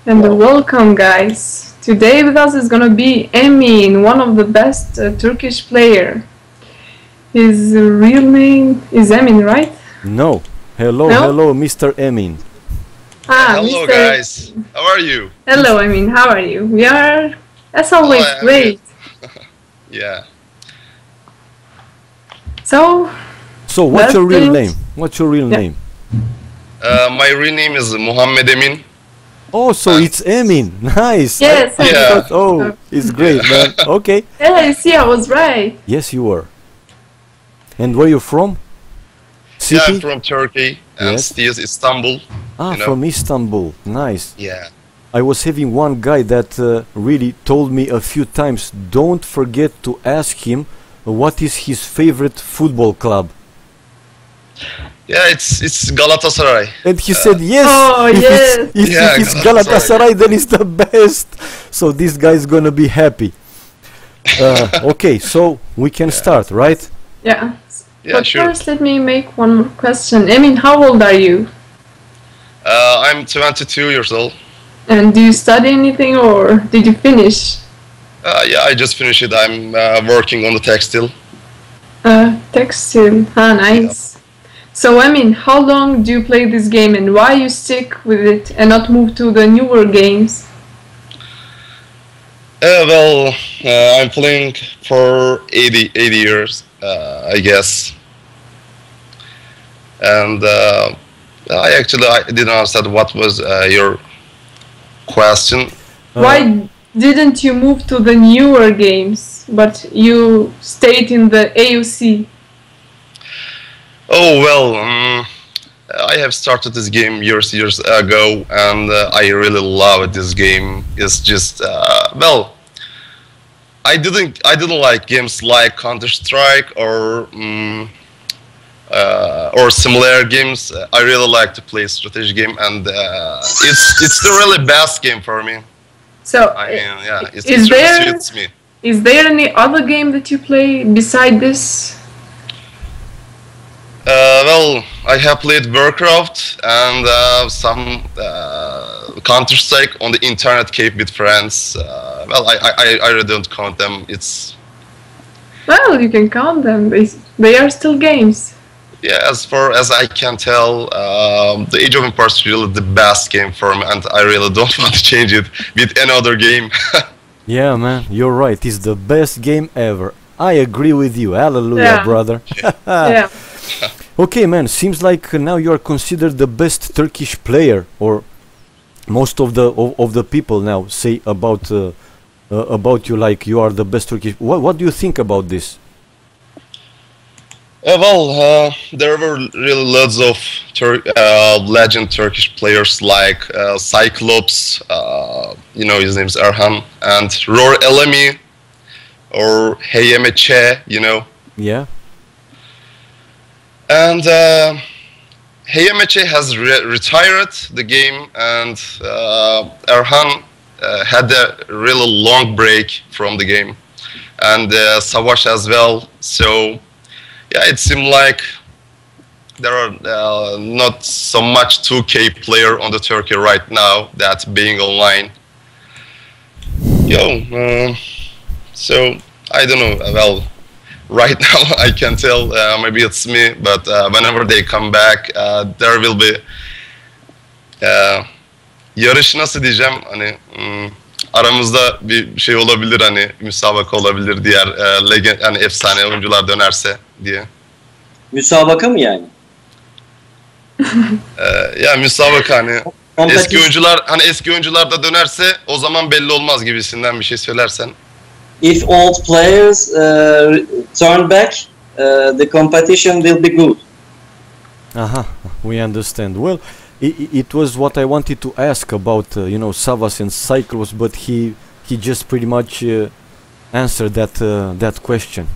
And welcome, guys. Today with us is gonna be Emin, one of the best Turkish player. His real name is Emin, right? No. Hello, No? hello, Mr. Emin. Hello, Mr. guys. How are you? Hello, Emin. How are you? We are, as always, I'm great. Yeah. So, What's your real Let's- name? What's your real Yeah. name? My real name is Muhammed Emin. Oh, so it's Emin. Nice. yes. I Yeah. thought, oh, it's great, man. Okay. Yeah, you see, I was right. Yes, you were. And where you from? Yeah, City? I'm from Turkey and Yes. still Istanbul. Ah, you know. from Istanbul. Nice. Yeah. I was having one guy that really told me a few times, don't forget to ask him what is his favorite football club. Yeah, it's Galatasaray. And he said, yes, Oh, if yes. if Yeah, it's Galatasaray. Galatasaray, then it's the best. So this guy is gonna be happy. Okay, so we can start, right? Yeah. Yeah, But sure. first, let me make one more question. Emin, how old are you? I'm 22 years old. And do you study anything or did you finish? Yeah, I just finished it. I'm working on the textile. Textile. Ah, nice. So, Emin, how long do you play this game and why you stick with it and not move to the newer games? I'm playing for 80 years, I guess. And I didn't understand what was your question. Why didn't you move to the newer games, but you stayed in the AUC? Oh well, I have started this game years ago, and I really love this game. It's just I didn't like games like Counter-Strike or similar games. I really like to play strategy game, and it's the really best game for me. So, I mean, yeah, it is really there suits me. is there any other game that you play beside this? I have played Warcraft and some Counter-Strike on the internet cafe with friends. I really don't count them. It's Well, you can count them. They are still games. yeah, as far as I can tell, the Age of Empires is really the best game for me, and I really don't want to change it with any other game. Yeah, man, you're right. It's the best game ever. I agree with you. Hallelujah, Yeah. brother. Yeah. Okay, man, seems like now you are considered the best Turkish player, or most of the people now say about you like you are the best Turkish. What do you think about this? There were really lots of legend Turkish players like Cyclops, his name's Erhan, and Ror Elemi, or Heyeme Che, Yeah. And Heyeme Che has retired the game, and Erhan had a really long break from the game, and Savaş as well. So yeah, it seemed like there are not so much 2K player on the Turkey right now that's being online. So I don't know. Right now I can tell maybe it's me, but whenever they come back, there will be yarış nasıl diyeceğim, hani aramızda bir şey olabilir, hani müsabaka olabilir diğer legend, yani efsane oyuncular dönerse diye. Müsabaka mı yani? Ya müsabaka, hani Competition. eski oyuncular da dönerse o zaman belli olmaz gibisinden bir şey söylersen. If old players turn back, the competition will be good. Aha, we understand. Well, it was what I wanted to ask about, Savas and Cyclops, but he just pretty much answered that question.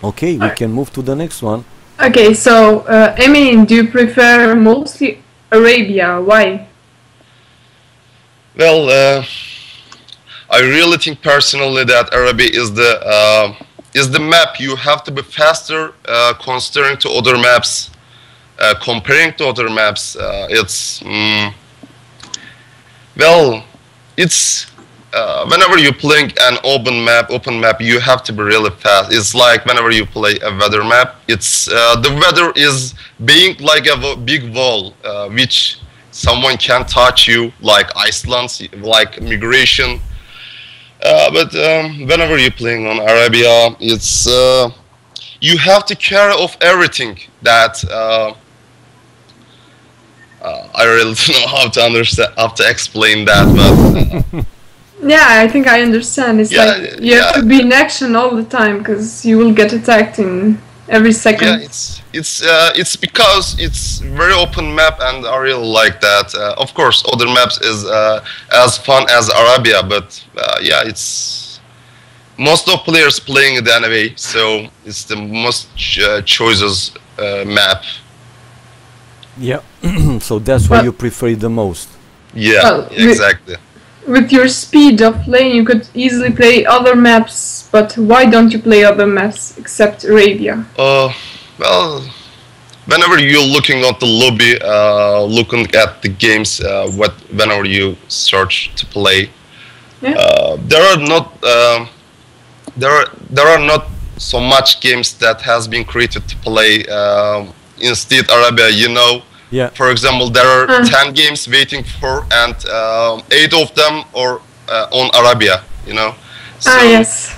Okay, we can move to the next one. Okay, so Emin, do you prefer mostly Arabia? Why? I really think personally that Arabia is the map. You have to be faster considering to other maps. Comparing to other maps, Well, it's whenever you're playing an open map, you have to be really fast. It's like whenever you play a weather map, it's the weather is being like a big wall, which someone can touch you, like Iceland, like migration. But whenever you're playing on Arabia, it's you have to care of everything that. I really don't know how to understand, how to explain that, but Yeah, I think I understand. It's yeah, like you have yeah, to be in action all the time because you will get attacked in every second. yeah. It's because it's very open map, and I really like that. Of course, other maps is as fun as Arabia, but yeah, it's most of players playing it anyway, so it's the most choices map. Yeah. So that's why Well- you prefer it the most. Yeah, Well, exactly. With your speed of playing, you could easily play other maps, but why don't you play other maps except Arabia? Well, whenever you're looking at the lobby, looking at the games, whenever you search to play, Yeah. there are not there are not so much games that has been created to play. Instead, Arabia, you know. Yeah. For example, there are 10 games waiting for, and 8 of them are on Arabia, you know. So, Yes.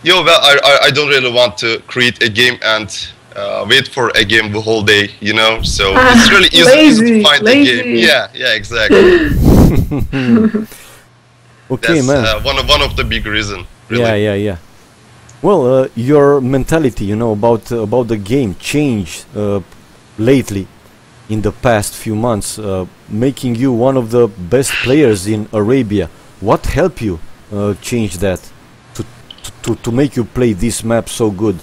well, I don't really want to create a game and wait for a game the whole day, you know. So it's really easy to find a game. Yeah, exactly. Okay, That's man. one of the big reason. Really. Yeah. Well, your mentality, you know, about the game changed lately in the past few months, making you one of the best players in Arabia. What helped you change that to make you play this map so good?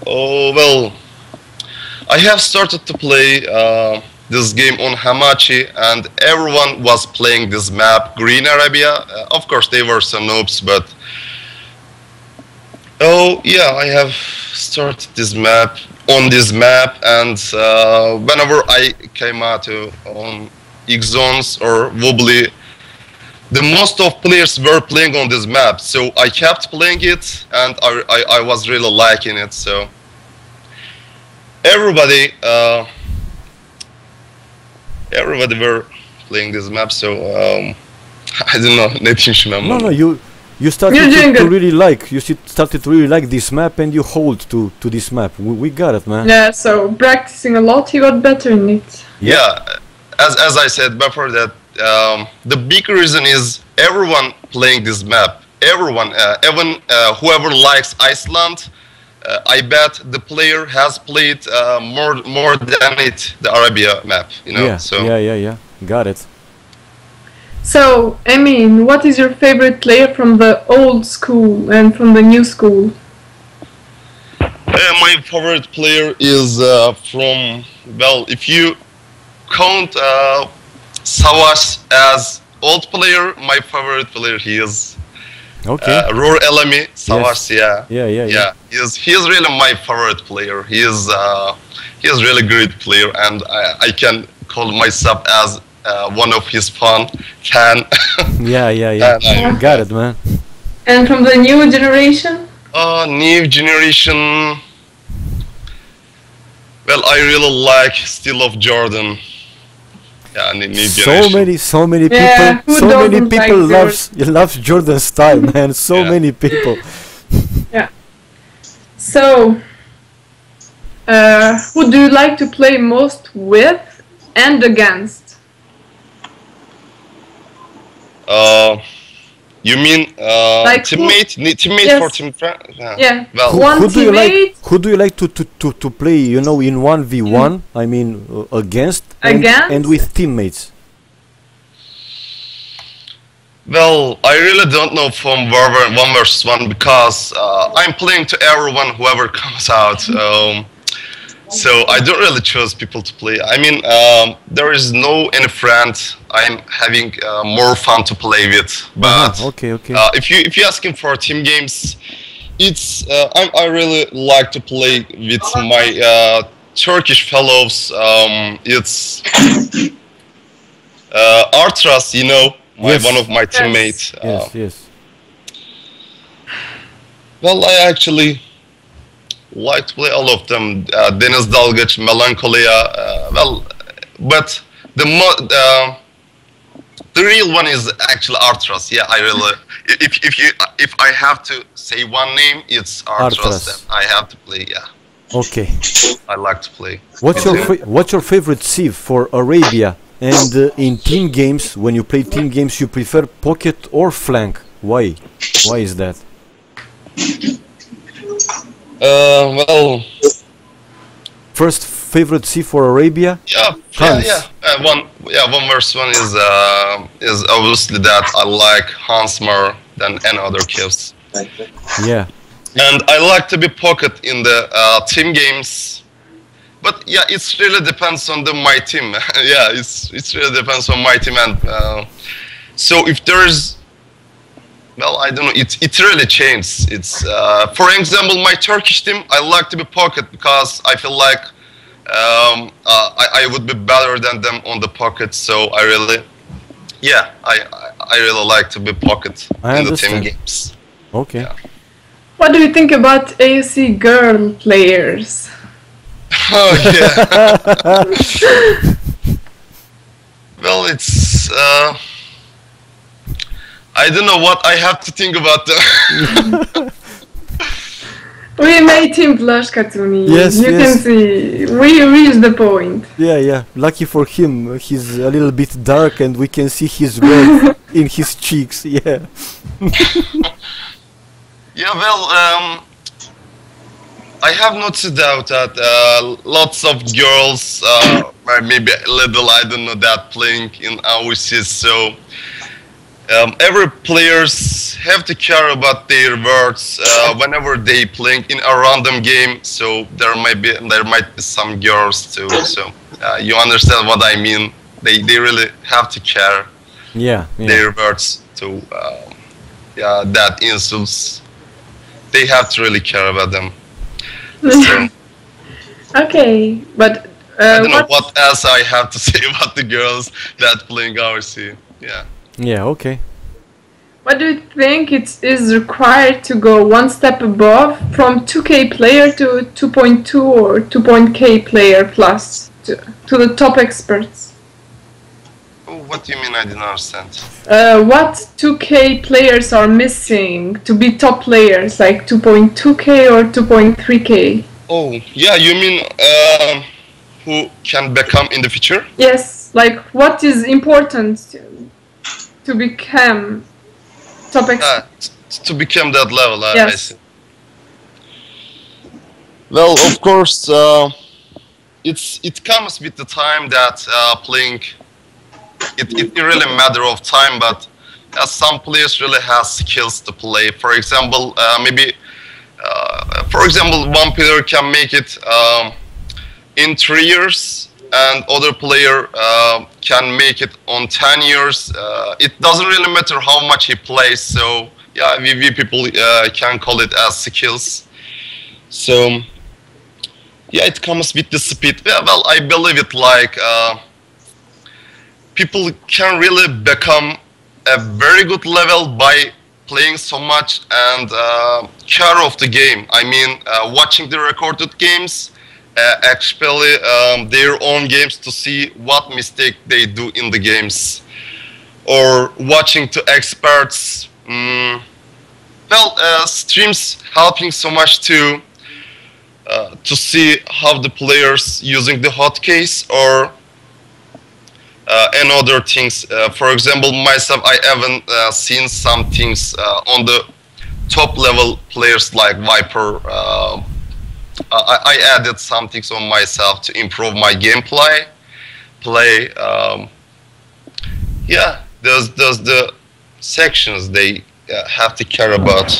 Oh well, I have started to play this game on Hamachi, and everyone was playing this map, Green Arabia. Of course, they were some noobs, but oh yeah, I have started this map on this map, and whenever I came out to on X zones or wobbly, the most of players were playing on this map, so I kept playing it, and I was really liking it. So everybody everybody were playing this map. So I don't know. No, you started You're doing to good. really like started to really like this map, and you hold to this map. We got it, man. Yeah, so practicing a lot, you got better in it. Yeah, as I said before, that the big reason is everyone playing this map. Everyone, even whoever likes Iceland, I bet the player has played more than it the Arabia map. You know, Yeah, so yeah. Got it. So, Emin, what is your favorite player from the old school and from the new school? my favorite player is from, well, if you count Savaş as old player, my favorite player he is Okay. Roar Elemi Savaş. Yeah. Yeah. He is really my favorite player. He is really great player, and I can call myself as one of his fan. Yeah. And Got it, man. And from the new generation? new generation. Well, I really like Still of Jordan. Yeah, new generation. So many Yeah, people, who so many doesn't people like loves Jordan's style, man. So Yeah. many people. So, who do you like to play most with and against? You mean Like who- teammate? Teammate Yes. for team friend? Yeah. Well, One Who do you like? teammate Who do you like to play? You know, in 1v1. I mean, against Against? and with teammates. well, I really don't know from one versus one because I'm playing to everyone, whoever comes out. So I don't really choose people to play. I mean, there is no any friend I'm having more fun to play with. But Okay. if you asking for team games, it's I really like to play with my Turkish fellows. It's Artras, you know, Yes. one of my teammates. Yes, yes. Well, I actually like to play all of them. Deniz Dalgıç, Melancholia. But the real one is actually Artras. Yeah, I really. If I have to say one name, it's Artras. Artras. That I have to play. Yeah, Okay. I like to play. What's your favorite sieve for Arabia? And in team games, when you play team games, you prefer pocket or flank? Why? Why is that? Well, First favorite sieve for Arabia? Hans. One verse one is obviously that I like Hans more than any other kills. Yeah. And I like to be pocket in the team games. But yeah, it really depends on my team. Yeah, it really depends on my team. And so if there's, well, I don't know, it really changes. It's for example, my Turkish team, I like to be pocket because I feel like I would be better than them on the pocket. So I really, yeah, I really like to be pocket in the team games. Okay. Yeah. What do you think about AOC girl players? Oh yeah. Well, it's I don't know what I have to think about them. We made him blush, Katuni. Yes, you yes. can see. We reached the point. Yeah, yeah. Lucky for him, he's a little bit dark and we can see his red in his cheeks. Yeah. Yeah, well, I have noticed out that lots of girls, or maybe a little, I don't know, that playing in overseas. So every players have to care about their words whenever they playing in a random game. So there might be some girls too. So you understand what I mean? They really have to care their words to that insults. They have to really care about them. So, okay, but I don't know what else I have to say about the girls that playing RC. Yeah. Yeah, okay. What do you think it is required to go one step above from 2K player to 2.2 or 2.K player plus to the top experts? What do you mean? I didn't understand. What 2K players are missing to be top players, like 2.2K or 2.3K? Oh, yeah, you mean who can become in the future? Yes, like what is important to become top expert? To become that level, Yes. I see. Well, of course, it comes with the time that playing. It really matter of time, but some players really have skills to play. For example, one player can make it in 3 years, and other player can make it on 10 years. It doesn't really matter how much he plays. So yeah, we people can call it as skills. So yeah, it comes with the speed. Well, I believe it like. People can really become a very good level by playing so much and care of the game. I mean, watching the recorded games, actually their own games to see what mistake they do in the games, or watching to experts. Streams helping so much to see how the players using the hotkeys or and other things. For example, myself, I haven't seen some things on the top level players like Viper. I added some things on myself to improve my gameplay. Yeah, there's the sections they have to care about.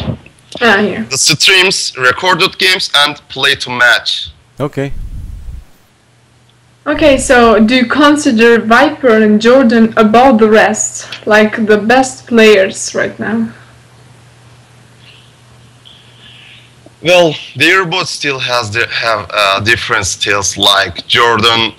Here. The streams, recorded games, and play to match. Okay. Okay, so do you consider Viper and Jordan above the rest, like the best players right now? Well, they both still have different skills. Like Jordan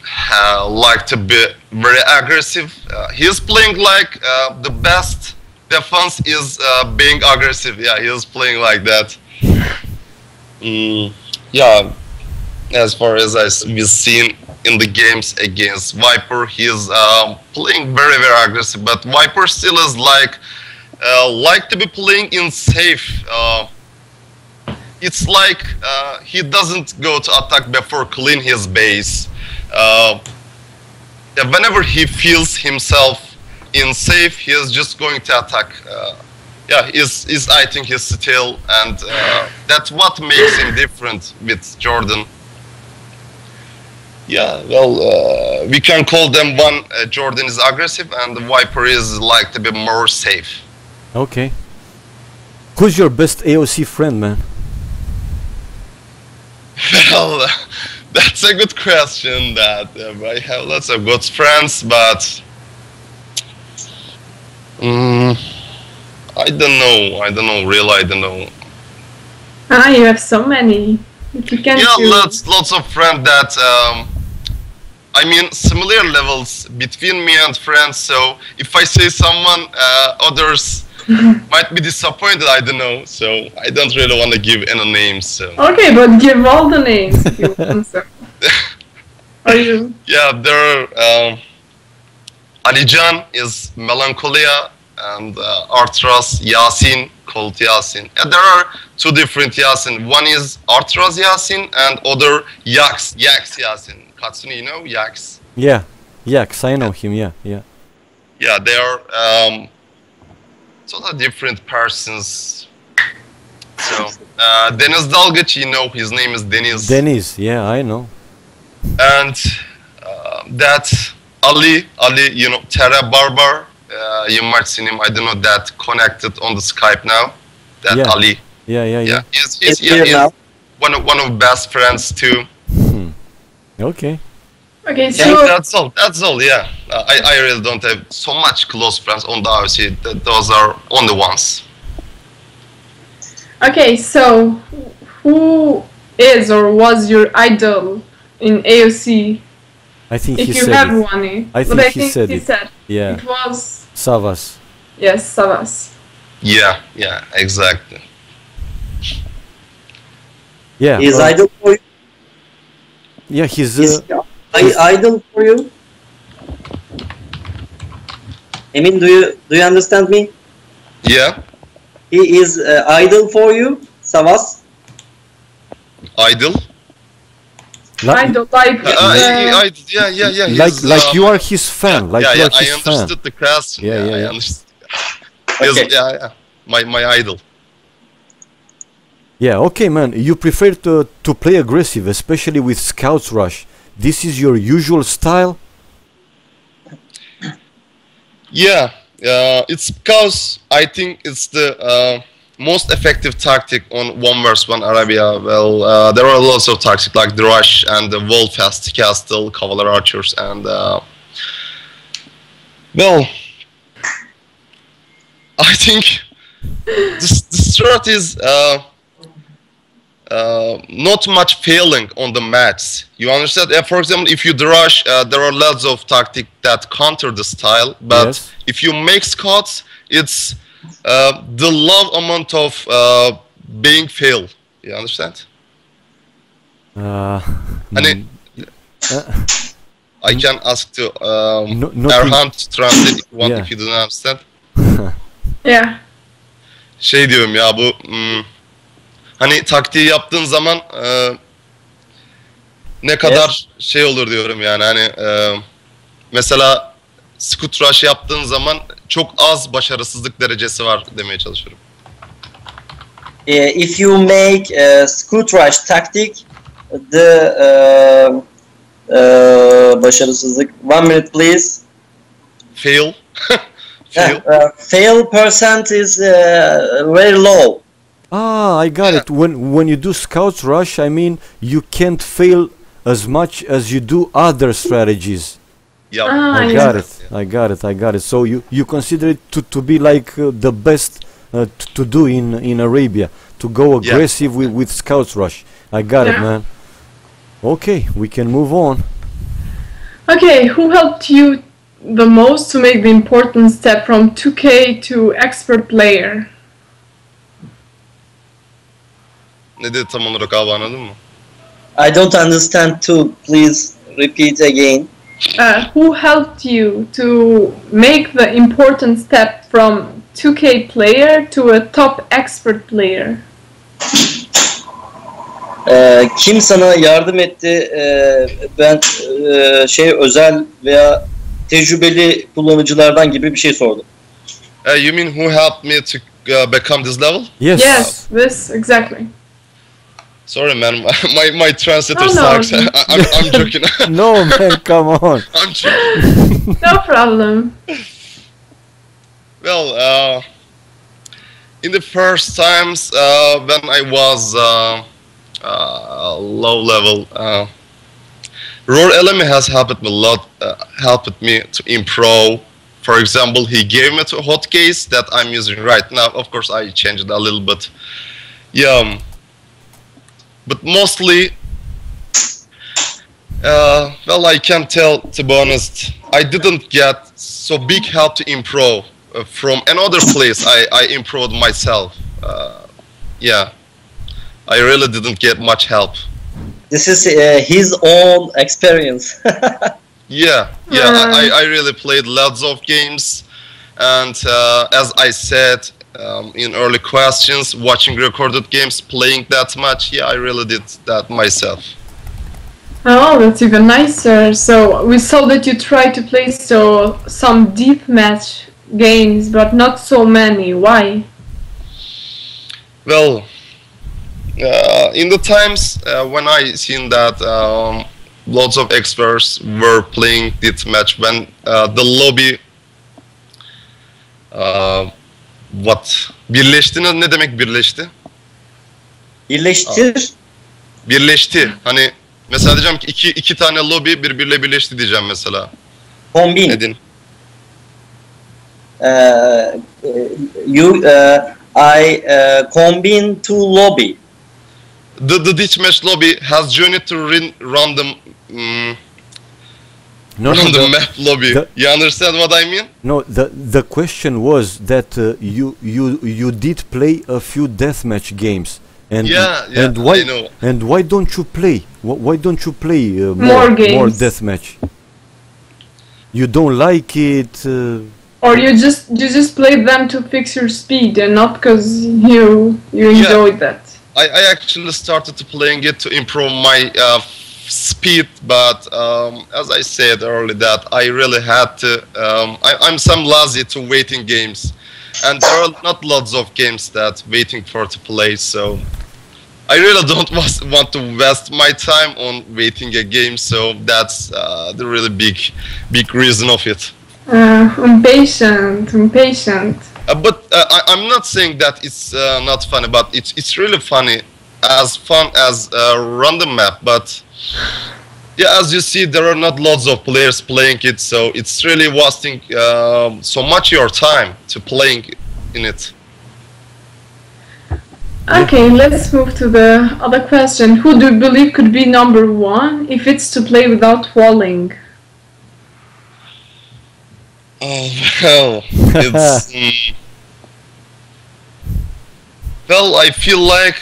like to be very aggressive. He is playing like the best defense is being aggressive. Yeah, he is playing like that. Yeah, as far as we've seen in the games against Viper, he is playing very aggressive. But Viper still is like to be playing in safe. It's like he doesn't go to attack before clean his base. Whenever he feels himself in safe, he is just going to attack. Yeah, is I think his style, and that's what makes him different with Jordan. Yeah, well, we can call them one. Jordan is aggressive, and the Viper is like to be more safe. Okay. Who's your best AOC friend, man? Well, that's a good question. That I have lots of good friends, but I don't know. Really, I don't know. Ah, you have so many. If you can Yeah, choose. lots of friends that I mean similar levels between me and friends. So if I say someone, others might be disappointed. I don't know. So I don't really want to give any names. So. Okay, but give all the names if you want. So. Are you? Yeah, there are Alican is Melancholia and Artras Yasin called Yasin. And there are two different Yasin. One is Artras Yasin and other Yaks Yasin. Katsuni, you know, Yaks. Yeah, Yax, I know him. Yeah. Yeah, they are sort of different persons. So Deniz Dalgıç, you know, his name is Deniz. Deniz, yeah, I know. And that Ali, you know, Terra Barbar, you might see him, I don't know, that connected on the Skype now. That Yeah. Ali. Yeah. He's here now. one of best friends too. Okay. Okay, Yeah, so that's all, yeah. I really don't have so much close friends on the IOC. Those are only ones. okay, so who is or was your idol in AOC? I think If he you said have it. one, I but think I he think said he it. said Yeah. it was Savas. yes, Savas. Yeah, exactly. Yeah. Is idol for you? Yeah, he's Is idol for you? Emin, do you understand me? Yeah, He is idol for you, Savas. idol. Idol, like Yeah. Like you are his fan. Like you are I his fan. understood the question. Yeah. I understood. Okay. Yeah. My idol. Yeah, okay, man. You prefer to play aggressive, especially with Scouts Rush. This is your usual style? Yeah, it's because I think it's the most effective tactic on 1v1 Arabia. Well, there are lots of tactics like the Rush and the Volfast, Castle, Cavalier Archers, and well, I think the strat is not much failing on the match. You understand? For example, if you rush, there are lots of tactics that counter the style. But Yes. if you make scots, it's the low amount of being fail. You understand? And I can ask to Erhan to translate if you want, Yeah. if you don't understand. Yeah. Şey diyorum ya, bu hani taktiği yaptığın zaman ne kadar şey olur diyorum yani, hani mesela scout rush yaptığın zaman çok az başarısızlık derecesi var demeye çalışıyorum. If you make a scout rush tactic, the başarısızlık. 1 minute, please. Fail. Fail. Fail percent is very low. I got it. When you do Scouts Rush, I mean, you can't fail as much as you do other strategies. Yeah. I got it. So you consider it to be like the best to do in Arabia, to go aggressive with Scouts Rush. I got it, man. Okay, we can move on. Okay, who helped you the most to make the important step from 2K to expert player? Ne dedi tam olarak abi, anladın mı? I don't understand too. Please repeat again. Who helped you to make the important step from 2K player to a top expert player? Kim sana yardım etti? Ben özel veya tecrübeli kullanıcılardan gibi bir şey sordum. You mean who helped me to become this level? Yes. Yes, this exactly. Sorry man, my translator Oh, no. sucks. I'm joking. No man, come on. I'm joking. No problem. Well, in the first times when I was low level, Roar Elemi has helped me a lot. Helped me to improve. For example, he gave me a hotkeys that I'm using right now. Of course, I changed it a little bit. Yeah, but mostly, well, I can tell, to be honest, I didn't get so big help to improve from another place. I improved myself. Yeah, I really didn't get much help. This is his own experience. Yeah, I really played lots of games, and as I said in early questions, watching recorded games, playing that much, yeah, I really did that myself. Oh, that's even nicer. So we saw that you tried to play some deathmatch games, but not so many. Why? Well, in the times when I seen that lots of experts were playing deathmatch, when the lobby birleşti, ne demek birleşti? Birleştir. Birleşti. Hani mesela diyeceğim ki iki tane lobi birbiriyle birleşti diyeceğim mesela. Kombin. Edin. I combine two lobby. The deathmatch lobby has joined to random random map lobby. You understand what I mean? No, the question was that you did play a few deathmatch games, and and why I know. and why don't you play? Why don't you play More games. more deathmatch? You don't like it? Or you just played them to fix your speed and not because you enjoyed that? I actually started to playing it to improve my speed, but as I said earlier, that I really had to. I'm some lazy to waiting games, and there are not lots of games that waiting for to play. So I really don't want to waste my time on waiting a game. So that's the really big reason of it. Impatient. But I'm not saying that it's not funny, but it's really funny, as fun as a random map. But yeah, as you see, there are not lots of players playing it, so it's really wasting so much your time to playing in it. Okay, let's move to the other question. Who do you believe could be number one if it's to play without walling? Oh, well, it's well, I feel like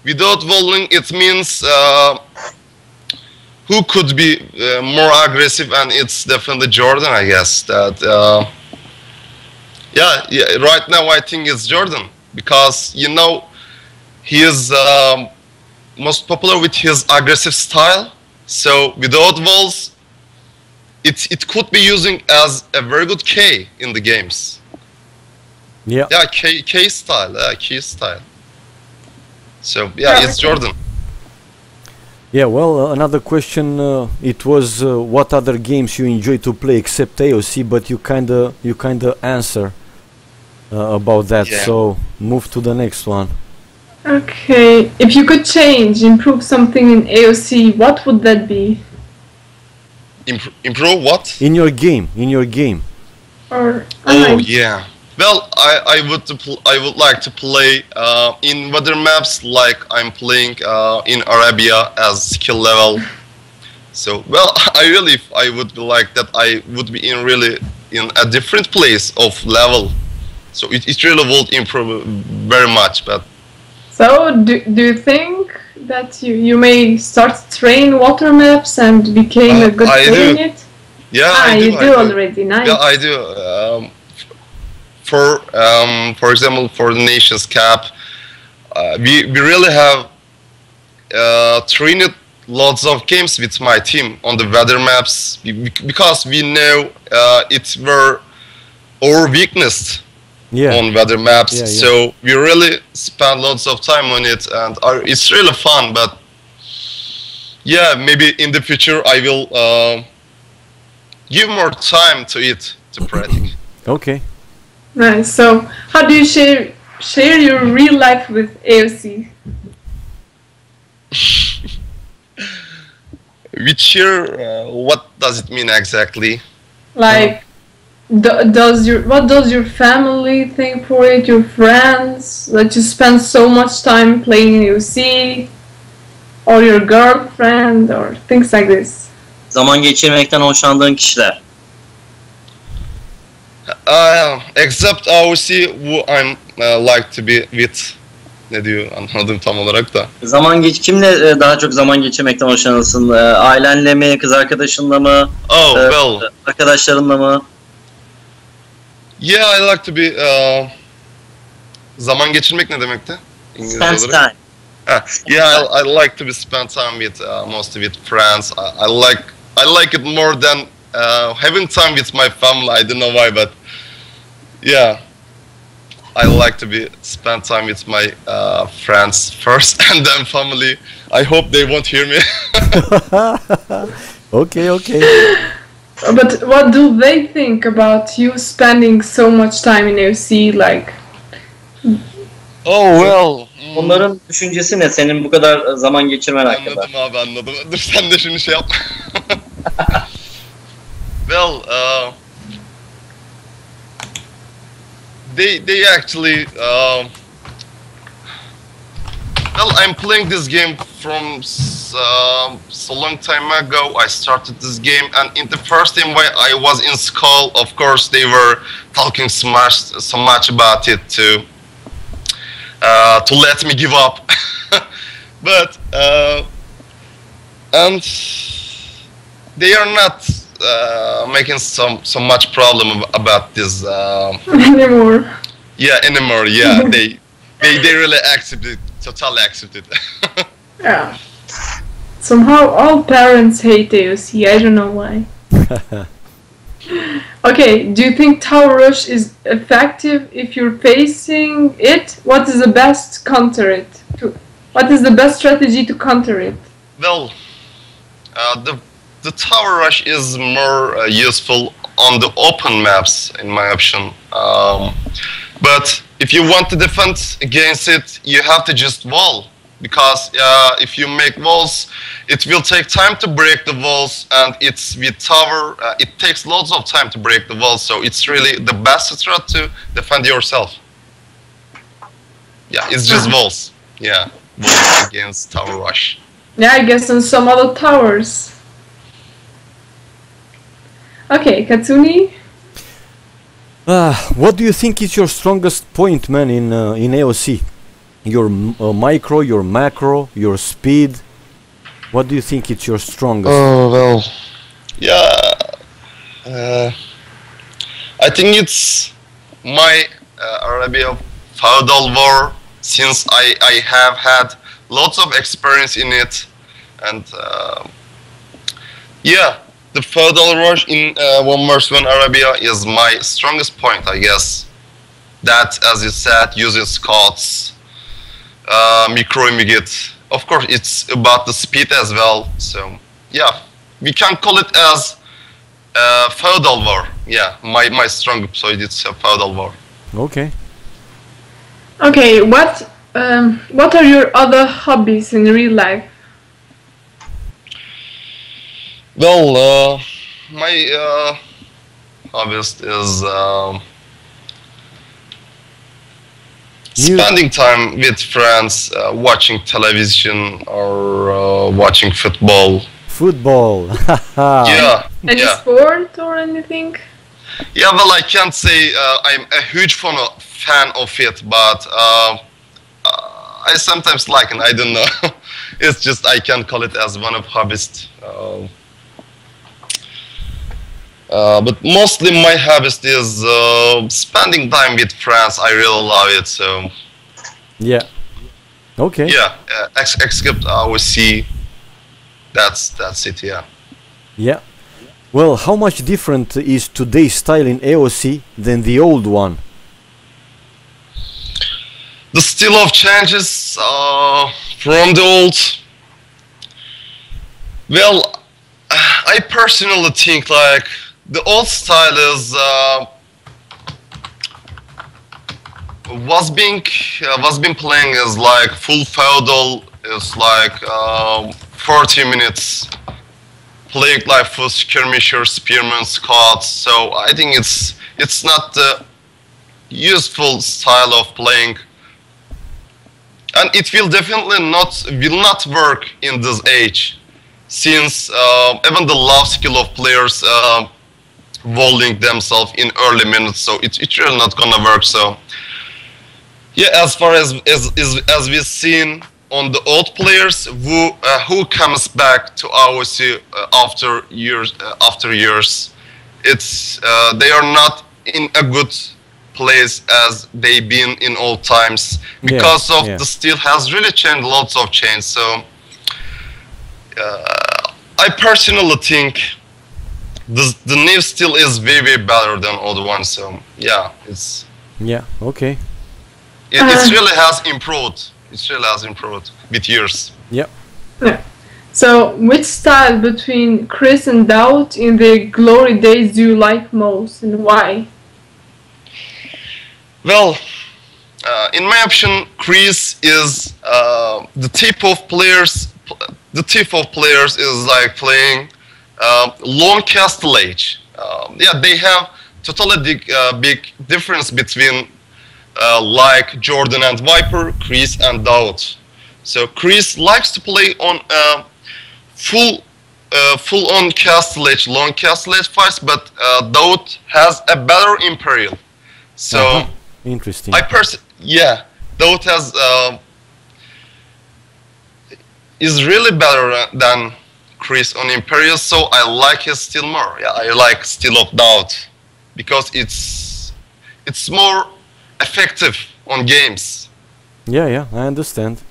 without walling, it means who could be more aggressive, and it's definitely Jordan, I guess. That yeah, right now I think it's Jordan, because you know he is most popular with his aggressive style. So without walls, it could be using as a very good K in the games. Yeah. Yeah, K style. Yeah, K style. So yeah, it's Jordan. Yeah. Well, another question. It was what other games you enjoy to play except AOC, but you kinda answer about that. Yeah. So move to the next one. Okay, if you could improve something in AOC, what would that be? Improve what? In your game. Or Oh yeah. Well, I would like to play in weather maps like I'm playing in Arabia as skill level So well, I would be like that. I would be in really in a different place of level. So it really would improve very much. But So, do you think that you may start to train water maps and became a good I player in do. it? Yeah, Ah, I do. you I do do. already. Nice. Yeah, I do. For example, for the Nations Cup, we really have trained lots of games with my team on the weather maps because we know it were our weakness Yeah. on weather maps. Yeah, yeah. So we really spend lots of time on it, and it's really fun. But yeah, maybe in the future I will give more time to it to practice. Okay. Nice. So, how do you share your real life with AOC? Which year? What does it mean exactly? Like, what does your family think for it? Your friends that you spend so much time playing AOC, or your girlfriend, or things like this. Zaman geçirmekten hoşlandığın kişiler. Except OC, who I'm like to be with. Ne diyor anladım tam olarak da. Kimle daha çok zaman geçirmekten hoşlanırsın? Ailenle mi, kız arkadaşınla mı, Oh well, arkadaşlarınla mı? yeah, I like to be. Zaman geçirmek ne demekti? İngilizce Spend olarak. time. Yeah, I like to be spend time with mostly with friends. I like it more than having time with my family. I don't know why, but yeah, I like to be spend time with my friends first and then family. I hope they won't hear me. Okay, okay. But what do they think about you spending so much time in AOC? Like, Oh well. Onların düşüncesi ne senin bu kadar zaman geçirmen hakkında? Anladım abi, anladım. Dur sen de şunu şey yap. Well, they actually well, I'm playing this game from so long time ago. I started this game, and in the first time when I was in school, of course they were talking so much about it to let me give up. But and they are not making so much problem about this anymore. anymore. Yeah, they really accept it, totally accept it. Yeah. Somehow all parents hate AOC. I don't know why. Okay, do you think Tower Rush is effective if you're facing it? What is the best counter it? What is the best strategy to counter it? Well, the tower rush is more useful on the open maps, in my opinion. But if you want to defend against it, you have to just wall. Because if you make walls, it will take time to break the walls, and it's with tower, it takes lots of time to break the walls. So it's really the best strat to defend yourself. Yeah, it's just walls. Yeah, walls against tower rush. Yeah, I guess on some other towers. Okay, Katsuni? What do you think is your strongest point, man, in AOC? Your micro, your macro, your speed? What do you think is your strongest? Oh, well, yeah, I think it's my Arabia feudal war, since I have had lots of experience in it, and yeah, the feudal rush in 1v1 Arabia is my strongest point, I guess. That, as you said, using Scots, micro immediate. Of course, it's about the speed as well. So yeah, we can call it as feudal war. Yeah, my strong point is feudal war. Okay. Okay, what are your other hobbies in real life? Well, my hobbies is spending time with friends, watching television or watching football. football. Yeah, Any yeah. sport or anything? Yeah, well, I can't say I'm a huge fan of it, but I sometimes like, and I don't know. It's just I can call it as one of hobbies. But mostly my hobbies is spending time with friends. I really love it. So Yeah. Okay. yeah, except OC, that's it. Yeah. Yeah. Well, how much different is today's style in AOC than the old one? The style of changes from the old. Well, I personally think like the old style is was been playing as like full feudal. It's like 40 minutes playing like full skirmisher, spearmen, scouts. So I think it's not the useful style of playing, and it will definitely will not work in this age, since even the love skill of players holding themselves in early minutes, so it's really not gonna work. So yeah, as far as we've seen on the old players who comes back to AOC after years, it's they are not in a good place as they been in old times, because of the style has really changed, lots of change. So I personally think the new style is way better than old one. So yeah, Okay. It really has improved. It really has improved with years. Yeah. Yeah. So, which style between Chris and Daud in the glory days do you like most, and why? Well, in my opinion, Chris is the type of players. The type of players is like playing long castle age. Yeah, they have totally big difference between like Jordan and Viper, Chris and Daud. So Chris likes to play on full on castle age, long castle age fights, but Daud has a better Imperial. So interesting. Daud has is really better than Chris on Imperial. So I like his style more. Yeah, I like style of Daud because it's more effective on games. Yeah, I understand.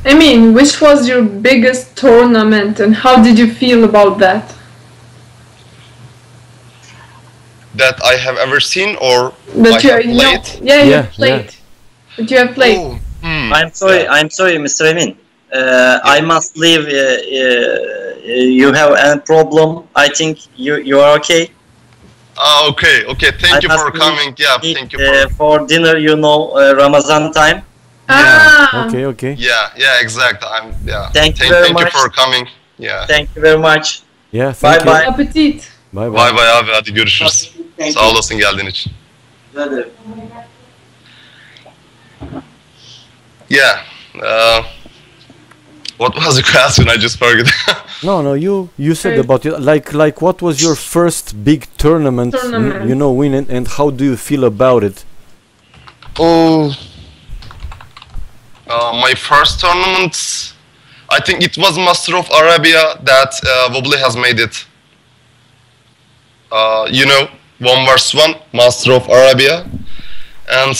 Emin, which was your biggest tournament, and how did you feel about that? That I have ever seen, or That I have played? You played. That you have played. Oh, I'm sorry, Mr. Emin. I must leave. You have any problem? I think you are okay. Okay. Thank you for coming. Yeah, thank you for dinner. Ramazan time. Okay. Yeah, exactly. Thank you very much. Thank you for coming. Yeah. Thank you very much. Yeah, thank you. Bye. Appetit. Bye. Bye abi, hadi görüşürüz. Sağ olasın geldiğin için. Yeah. What was the question? I just forgot. No, you said about it. Like what was your first big tournament? Win, and how do you feel about it? Oh, my first tournament, I think it was Master of Arabia that Wobbly has made it. 1 vs 1, Master of Arabia, and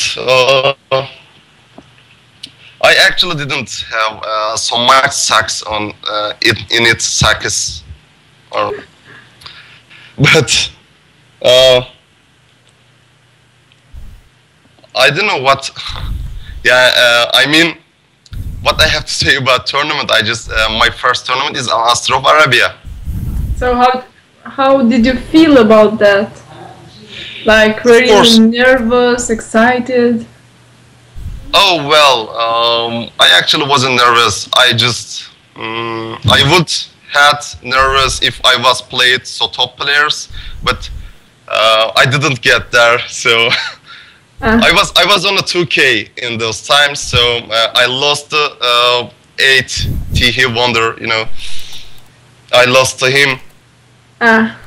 I actually didn't have so much success on in its success, but I don't know what. Yeah, I mean, what I have to say about tournament. I just my first tournament is Master of Arabia. So how did you feel about that? Like, were you nervous, excited? Oh well, I actually wasn't nervous. I just I would had nervous if I was played so top players, but I didn't get there. So I was on a 2K in those times. So I lost the 8 Tihi Wonder, I lost to him Ah,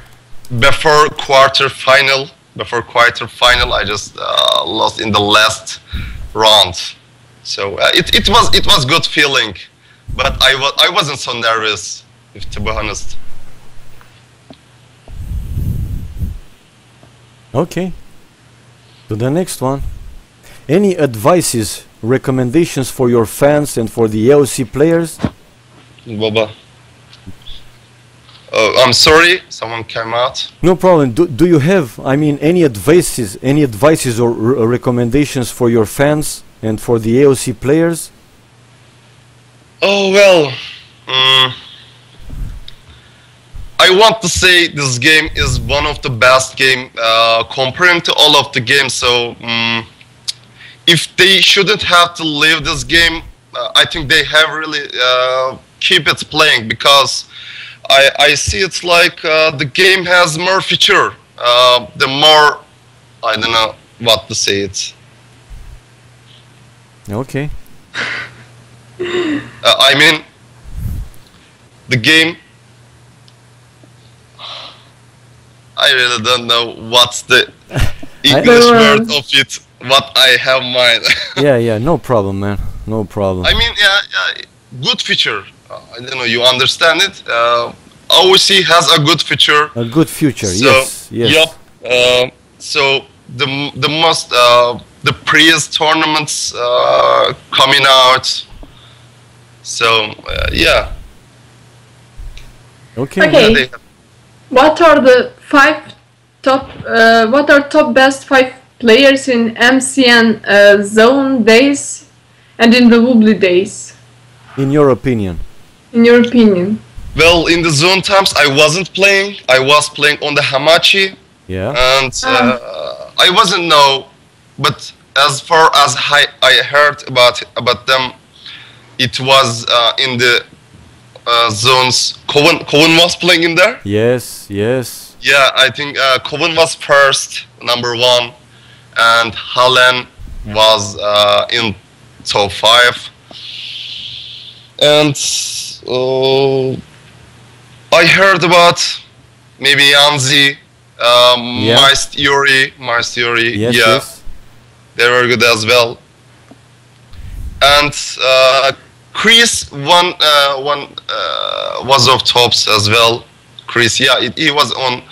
before quarterfinal. Before quarterfinal, I just lost in the last round. So it was good feeling, but I wasn't so nervous, if to be honest. Okay. To the next one. Any advices, recommendations for your fans and for the AOC players? Baba. Oh, I'm sorry, someone came out. No problem. Do you have, I mean, any advices or recommendations for your fans and for the AOC players? Oh well, I want to say this game is one of the best game comparing to all of the games. So if they shouldn't have to leave this game, I think they have really keep it playing, because I see it's like the game has more feature. The more, I don't know what to say it. Okay. I mean, the game. I really don't know what's the English word of it. What I have mind. Yeah, no problem, man. No problem. I mean, yeah, good feature. I don't know. You understand it? OOC has a good feature. A good future. So, yes. Yep. So the most the previous tournaments coming out. So yeah. Okay. okay. What are the top best 5 players in MCN zone days and in the Wobbly days? In your opinion? In your opinion? Well, in the zone times, I wasn't playing. I was playing on the Hamachi. Yeah. And I wasn't know, but as far as I heard about them, it was in the zones. Cohen was playing in there. Yes. Yeah, I think Cohen was first, number 1, and Hallen was in top 5. And I heard about maybe Yanzi, Mars Theory, Yes, yeah, yes. they were good as well. And Chris was of tops as well. Chris, yeah, he was on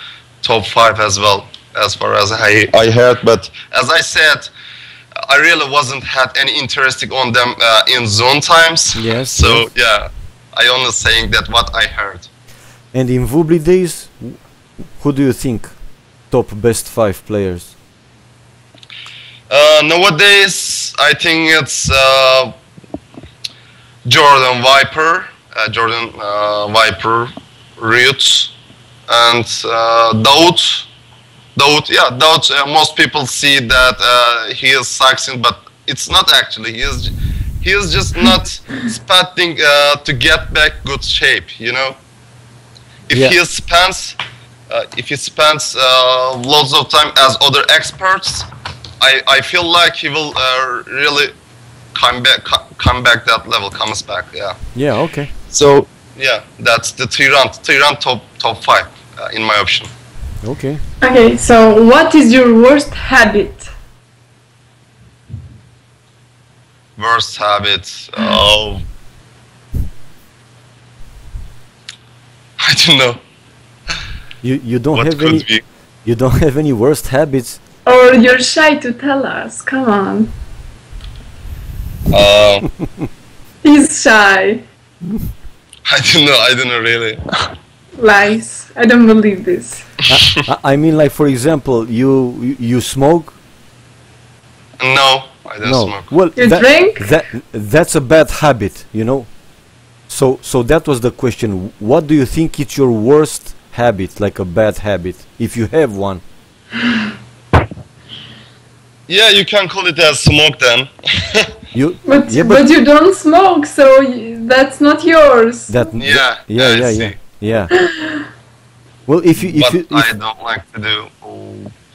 top 5 as well, as far as I heard. But as I said, I really wasn't had any interest on them in zone times. Yes. So yes. yeah, I only saying that what I heard. And in Wobbly days, who do you think top best 5 players? Nowadays, I think it's Jordan Viper, Roots, and Daoud. Daoud. Most people see that he is succeeding, but it's not actually. He is just not spotting to get back good shape. You know, if he spends lots of time as other experts, I feel like he will really come back that level, comes back. Yeah. Yeah. Okay. So yeah, that's the Tiran top 5 in my option. Okay. Okay, so what is your worst habit? Worst habit? Oh, I don't know. You don't What have could any. be? You don't have any worst habits. Or you're shy to tell us? Come on. He's shy. I don't know really. Lies. I don't believe this. I mean, like for example, you smoke. No, I don't smoke. Well, You drink? that's a bad habit, you know. So that was the question. What do you think is your worst habit, like a bad habit, if you have one? Yeah, you can call it as smoke then. But yeah, but you don't smoke, so that's not yours. Yeah. Well, if I don't like to do.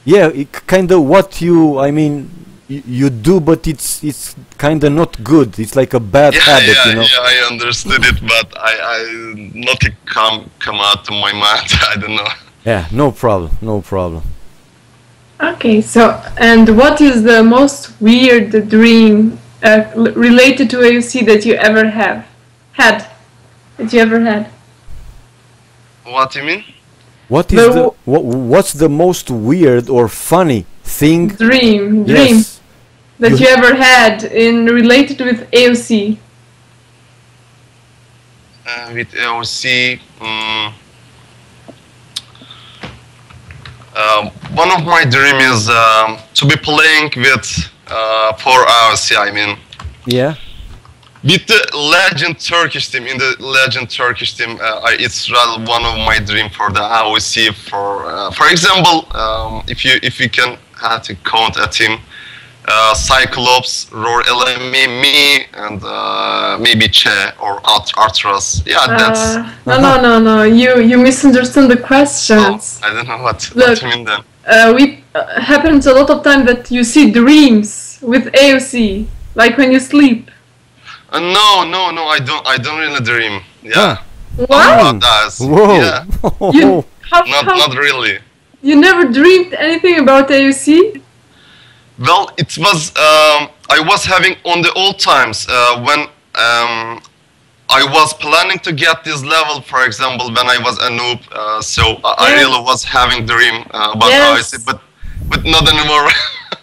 yeah, kind of what you, I mean, you do, but it's kind of not good. It's like a bad habit, you know. Yeah, I understood it, but I nothing come out to my mind. I don't know. Yeah, no problem, no problem. Okay, so and what is the most weird dream related to AOC that you ever had? That you ever had? What do you mean? What is what's the most weird or funny thing? Dream Yes. that you ever had in related with AOC? With AOC, one of my dream is to be playing with for AOC. I mean, Yeah. with the Legend Turkish team. In the Legend Turkish team, it's rather one of my dream for the AOC. For example, if you can have to count a team. Cyclops, Roar LME, me, and maybe Che or Artras. Yeah, that's. No. You misunderstood the questions. I don't know what Look, you mean then. We happens a lot of time that you see dreams with AOC, like when you sleep. No, I don't really dream. Yeah. What? About that. Whoa. Yeah. You, Not really. You never dreamed anything about AOC? Well, it was I was having on the old times when I was planning to get this level. For example, when I was a noob, so I really was having dream about AOC, but not anymore.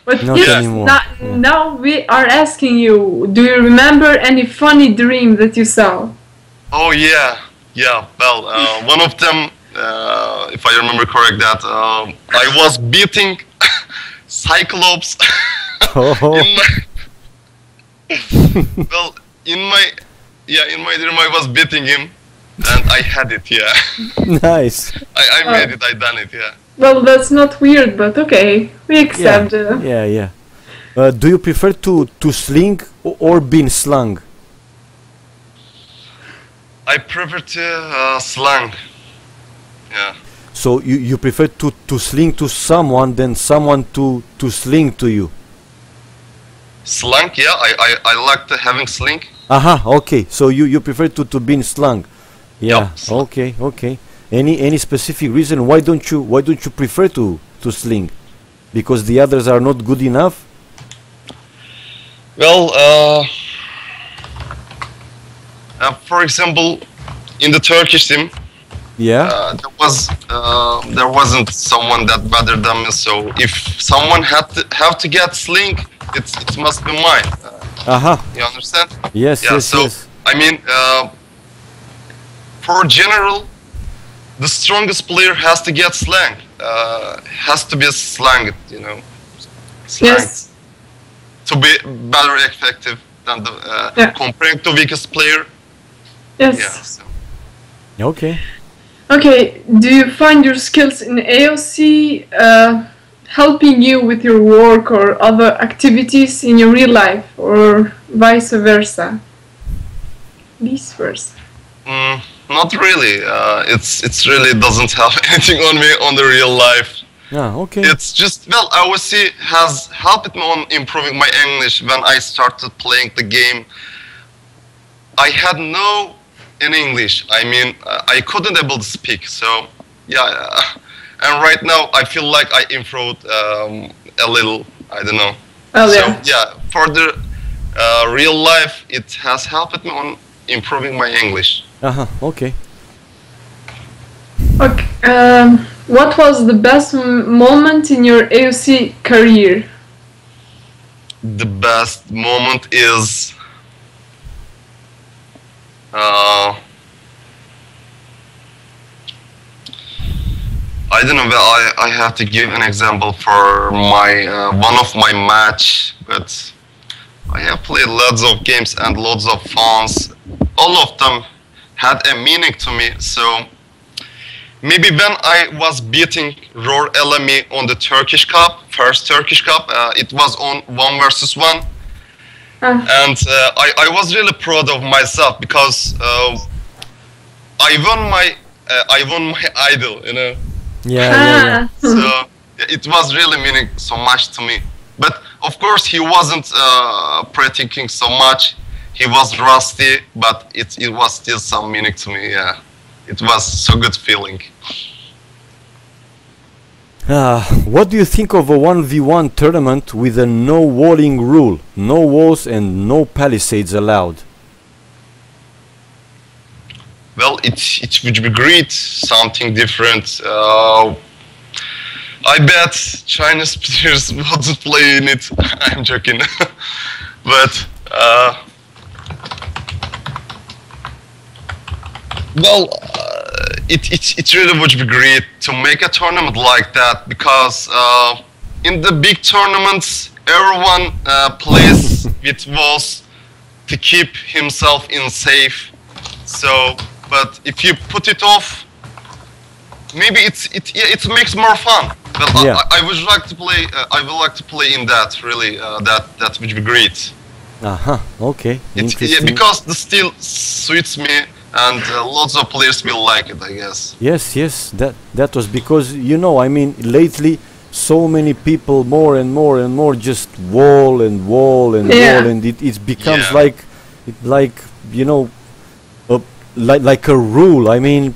But Not anymore. Now we are asking you, do you remember any funny dream that you saw? Oh yeah. Well, one of them, if I remember correct, that I was beating Cyclops. Oh. in my dream I was beating him, and I had it. Yeah. Nice. I made it. I done it. Yeah. Well, that's not weird, but okay, we accept. Yeah. Do you prefer to sling or being slung? I prefer to slang. Yeah. So you prefer to sling to someone than someone to sling to you? Slang, yeah. I like to having sling. Aha, okay. So you prefer to being slung? Yeah. Yep. Okay. Any specific reason why don't you prefer to sling? Because the others are not good enough? Well, for example, in the Turkish team, there wasn't someone that better than me. So if someone have to get sling, it must be mine. You understand? Yes. Yes. I mean, for general, the strongest player has to get slang. Has to be slanged, you know. Slanged. Yes. To be better effective than the comparing to weakest player. Yes. Yeah. So. Okay. Okay, do you find your skills in AOC helping you with your work or other activities in your real life, or vice versa? Vice versa. Not really. It's really doesn't have anything on me on the real life. Yeah, okay. It's just, well, AOC has helped me on improving my English. When I started playing the game, I had no in English. I mean, I couldn't able to speak. So yeah, and right now I feel like I improved a little. I don't know. Oh, so yeah. for the real life, it has helped me on improving my English. Okay. Okay. What was the best moment in your AOC career? The best moment is I don't know. I have to give an example for my one of my match, but I have played lots of games and lots of fans. All of them had a meaning to me. So maybe when I was beating Roar LME on the Turkish Cup, first Turkish Cup, it was on 1 versus 1. And I was really proud of myself because I won my idol, you know. Yeah. So it was really meaning so much to me. But of course, he wasn't pre-thinking so much. He was rusty, but it was still some meaning to me. Yeah, it was so good feeling. What do you think of a 1v1 tournament with a no walling rule? No walls and no palisades allowed. Well, it would be great, something different. I bet Chinese players wouldn't play in it. I'm joking, but well, it really would be great to make a tournament like that, because in the big tournaments, everyone plays with walls to keep himself in safe. So, but if you put it off, maybe it makes more fun. But Yeah. I would like to play. I would like to play in that. Really, that would be great. Okay. Yeah, Interesting. because the style suits me, and lots of players will like it, I guess. Yes. That was because, you know, I mean, lately so many people more and more just wall and wall, and it becomes Yeah. like you know, like a rule. I mean,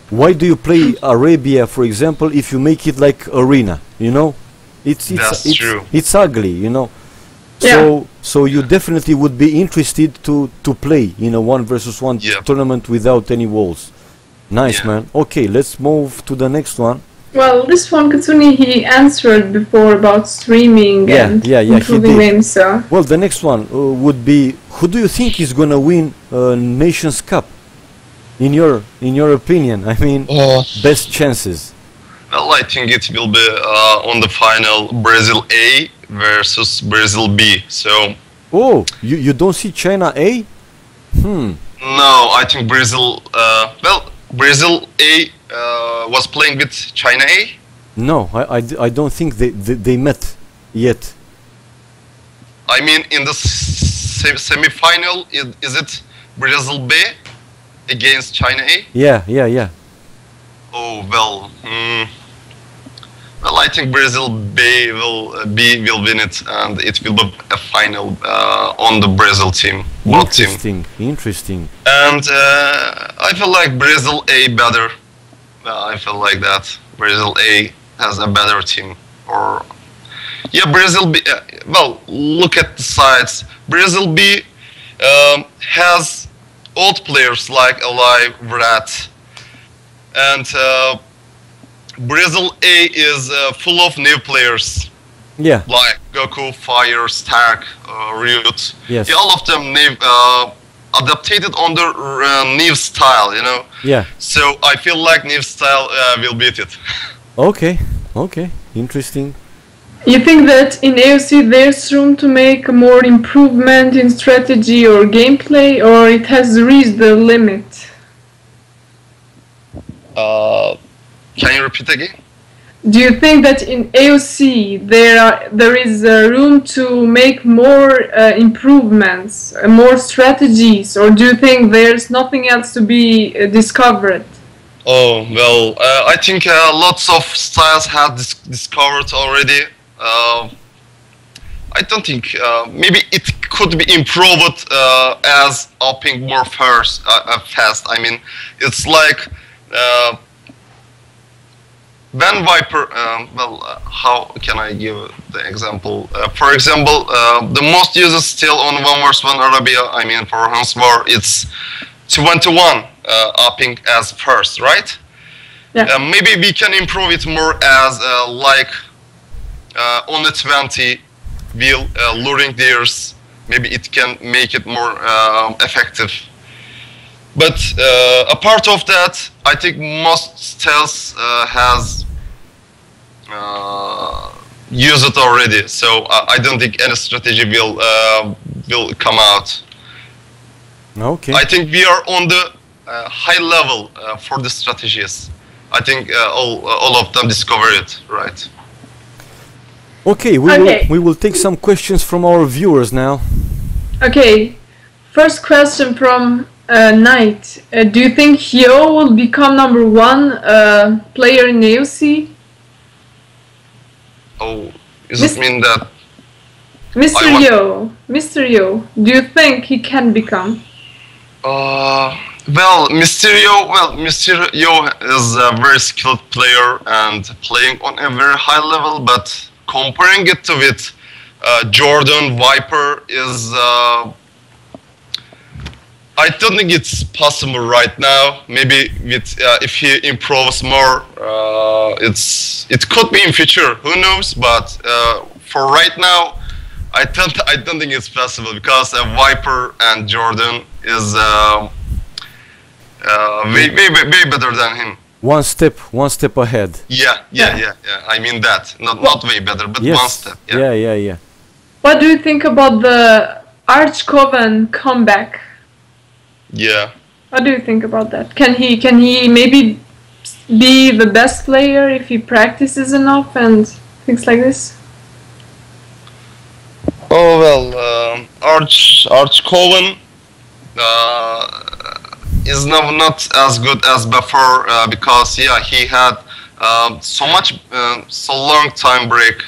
why do you play Arabia, for example, if you make it like arena? You know, it's true. it's ugly. You know, Yeah. so you definitely would be interested to play in a 1v1 Yeah. tournament without any walls. Nice, Yeah. man. Okay, let's move to the next one. Well, this one, Katsuni, he answered before about streaming Yeah, and yeah, he improving did. games. So. Well, the next one would be, who do you think is gonna win Nations Cup? In your opinion, I mean, best chances. Well, I think it will be on the final Brazil A versus Brazil B. So Oh, you don't see China A? no, I think Brazil. Brazil A was playing with China A. No, I don't think they met yet. I mean, in the semi-final, is it Brazil B against China A? Yeah. Oh well. Well, I think Brazil B will win it, and it will be a final on the Brazil team, both team. Interesting. And I feel like Brazil A better. I feel like that Brazil A has a better team. Or yeah, Brazil B. Well, look at the sides. Brazil B has old players like Eli, Vrat, and Brazil A is full of new players Yeah. like Goku, Fire, Stark, Ryut. Yes. Yeah, all of them new, adapted on the new style, you know. Yeah. So I feel like new style will beat it. Okay. Interesting. You think that in AOC there's room to make more improvement in strategy or gameplay, or it has reached the limit? Can you repeat again? Do you think that in AOC there is room to make more improvements, more strategies, or do you think there's nothing else to be discovered? Oh well, I think lots of styles have discovered already. I don't think maybe it could be improved as upping more fast. I mean, it's like when Viper. How can I give the example? For example, the most used still on 1v1 Arabia. I mean, for Hans War, it's 2-1 upping as first, right? Yeah. Maybe we can improve it more as like on the 20 wheel luring deers. Maybe it can make it more effective. But apart of that, I think most styles has used it already. So I don't think any strategy will come out. Okay. I think we are on the high level for the strategies. I think all of them discover it, right? Okay, we will take some questions from our viewers now. Okay, first question from Knight. Do you think Hyo will become #1 player in AOC? Oh, does it mean that Mr. Yo, Mr. Yo, do you think he can become? Mysterio is a very skilled player and playing on a very high level, but comparing it to with Jordan Viper is I don't think it's possible right now. Maybe with if he improves more, it could be in future. Who knows? But for right now, I don't think it's possible because Viper and Jordan is way better than him. One step ahead. Yeah. I mean that. Not way better, but Yes. one step. Yeah. What do you think about the Arch Coven comeback? Yeah. What do you think about that? Can he maybe be the best player if he practices enough and things like this? Oh well, Arch Cohen is now not as good as before because he had so long time break.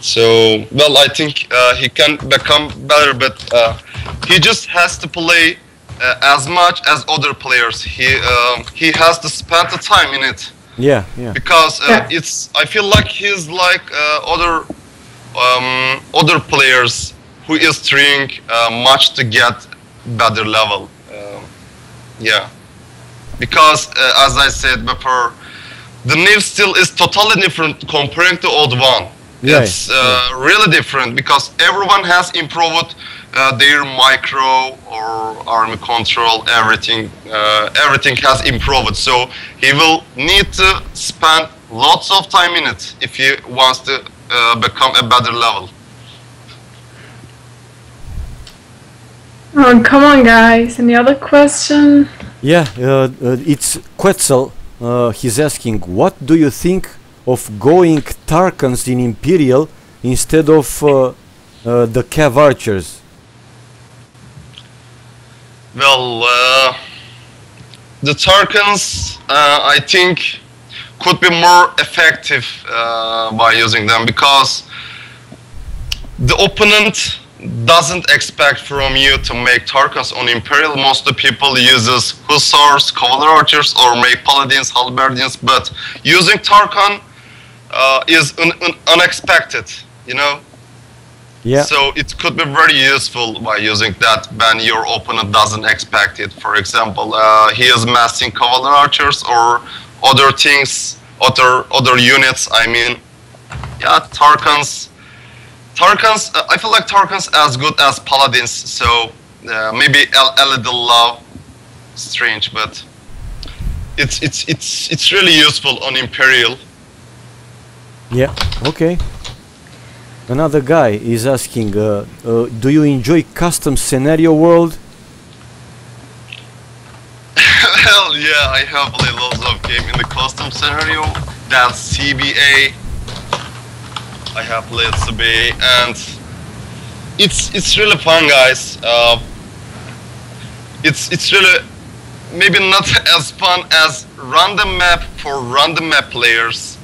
So well, I think he can become better, but he just has to play as much as other players. He has to spend the time in it. Yeah. Because I feel like he's like other players who is trying much to get better level. Because as I said before, the new style is totally different comparing to old one. It's really different because everyone has improved their micro or army control, everything has improved. So he will need to spend lots of time in it if he wants to become a better level. Oh, come on, guys. Any other question? Yeah, it's Quetzal. He's asking, what do you think of going Tarkans in Imperial instead of the Cav Archers? Well, the Tarkans, I think, could be more effective by using them because the opponent doesn't expect from you to make Tarkans on Imperial. Most of the people uses Hussars, Cavalry Archers, or make Paladins, Halberdians, but using Tarkan is unexpected, you know? Yeah. So it could be very useful by using that when your opponent doesn't expect it. For example, he is massing Cavalry Archers or other things, other units, I mean. Yeah, Tarkans, I feel like Tarkans as good as Paladins, so maybe a little low, strange, but it's really useful on Imperial. Yeah, okay. Another guy is asking, do you enjoy custom scenario world? Well, yeah, I have played lots of game in the custom scenario. That's CBA. I have played CBA, and it's really fun, guys. It's really maybe not as fun as random map for random map players.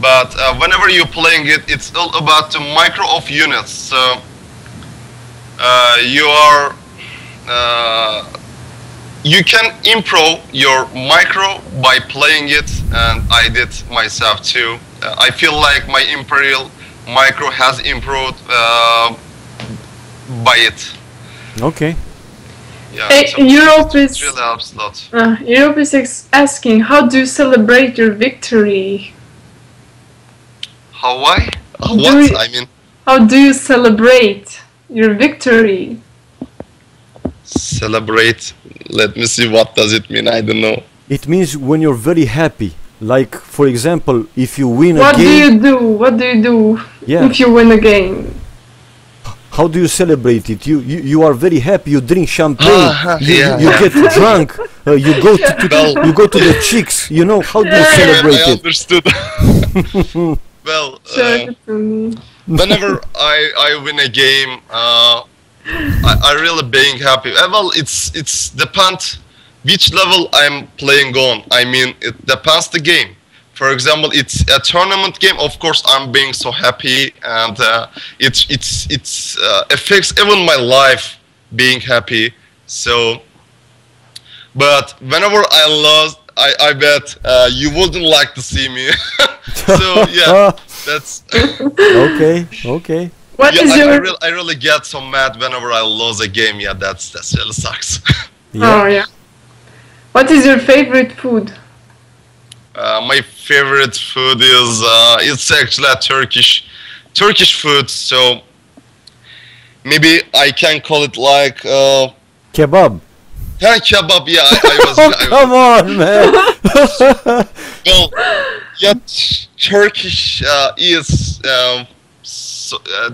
But whenever you're playing it, it's all about the micro of units. So you can improve your micro by playing it, and I did myself too. I feel like my Imperial micro has improved by it. Okay. Yeah, Hey, so Europe it is really helps a lot. Europe is asking, how do you celebrate your victory? Hawaii? Do What? we- I mean, How do you celebrate your victory? celebrate. Let me see, what does it mean? I don't know. It means when you're very happy. Like, for example, if you win What a do game, you do? What do you do Yeah. if you win a game? how do you celebrate it? You are very happy. You drink champagne. Yeah. You get drunk. You go Well, you go to the chicks. You know, how do you Yeah. celebrate I it? understood. Well, Share it to me. whenever I win a game, I really being happy. Well, it's depend which level I'm playing on. I mean, it depends the game. for example, it's a tournament game. Of course, I'm being so happy, and it's affects even my life being happy. So, but whenever I lost, I bet you wouldn't like to see me. So yeah, that's Okay, okay. What yeah. is your I really get so mad whenever I lose a game. Yeah, that's really sucks. Yeah. Oh yeah. What is your favorite food? My favorite food is it's actually a Turkish food. So maybe I can call it like Kebab. yeah, kebab. Yeah, Come on, man. well, yeah, Turkish is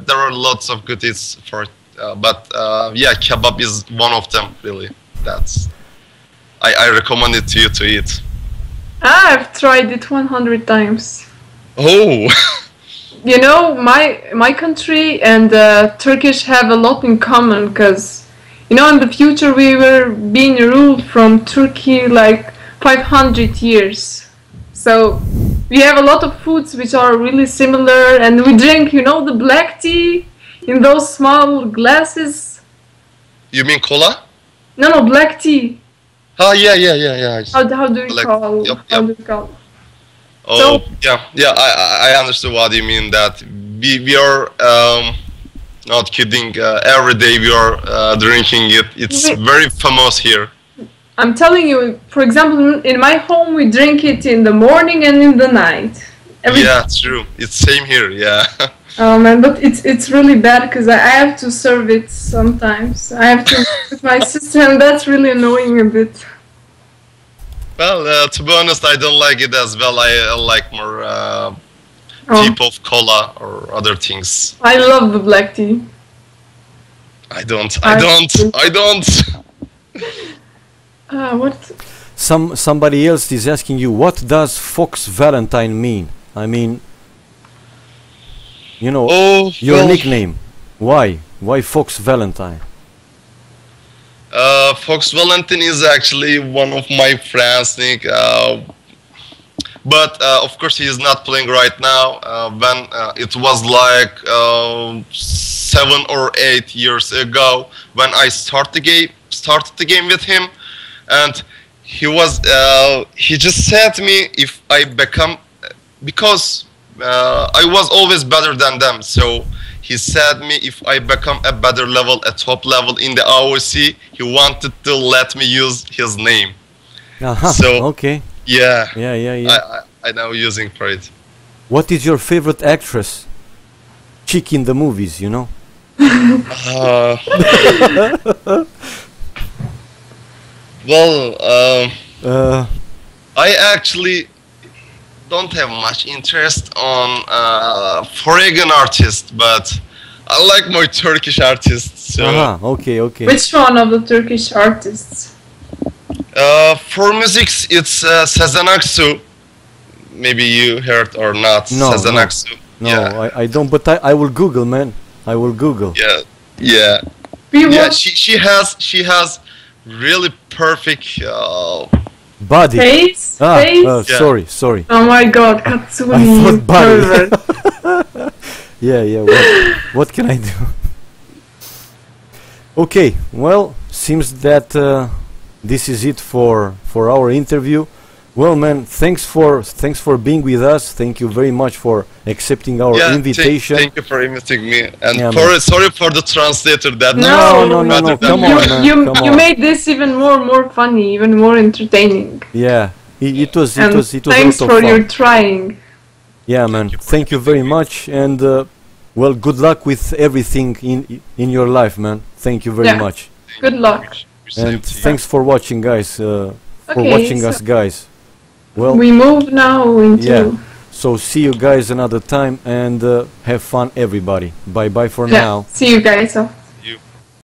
there are lots of goodies for, but yeah, kebab is one of them. Really, that's I recommend it to you to eat. I've tried it 100 times. Oh, You know, my country and Turkish have a lot in common because, you know, in the future we were being ruled from Turkey like 500 years. So we have a lot of foods which are really similar, and we drink, you know, the black tea in those small glasses. you mean cola? No, black tea. Oh yeah. How do you Black- call? yep, How yep. do you call? Oh So- yeah. I understood what you mean. That we are not kidding. Every day we are drinking it. It's Wait. very famous here. I'm telling you, for example, in my home we drink it in the morning and in the night. Yeah, it's true. It's same here. Yeah. Oh man, but it's really bad because I have to serve it sometimes. I have to with my sister, and that's really annoying a bit. Well, to be honest, I don't like it as well. I like more Oh, type of cola or other things. I love the black tea. I don't. What? Somebody else is asking you, what does Fox Valentine mean? I mean, you know, Oh, your well, nickname. Why? Why Fox Valentine? Fox Valentin is actually one of my friends, Nick. But of course, he is not playing right now. When it was like 7 or 8 years ago, when I started the game with him, and he just said to me if I become, because I was always better than them, so he said me if I become a better level, a top level in the AOC, he wanted to let me use his name. Aha, So- okay. Yeah, Yeah. I now using for it. What is your favorite actress? Chick in the movies, you know? Uh, well, I actually don't have much interest on foreign artists, but I like my Turkish artists. So Aha, okay. Which one of the Turkish artists? for music, it's Sezen Aksu. Maybe you heard or not, No, Sezen no. Aksu. No, Yeah, I don't, but I will Google, man. I will Google. yeah. We Yeah, watch she has really perfect. Body. face. Yeah. Sorry. Oh my God, I Katsuni, thought body. pervert. Yeah. What can I do? Okay, well, seems that this is it for our interview. Well, man, thanks for being with us. Thank you very much for accepting our invitation. Thank you for inviting me, and Yeah, sorry for the translator. That No, no, come on, man. You Come you on. made this even more funny, even more entertaining. Yeah, it was And a lot thanks of for fun. your trying. Yeah, man. Thank you very much, and well, good luck with everything in your life, man. Thank you very Yeah. much, Good luck. and thanks for watching, guys. For Okay, watching so us, guys. Well, we move now into. Yeah. So see you guys another time, and have fun, everybody. Bye bye for Yeah. now. See you guys.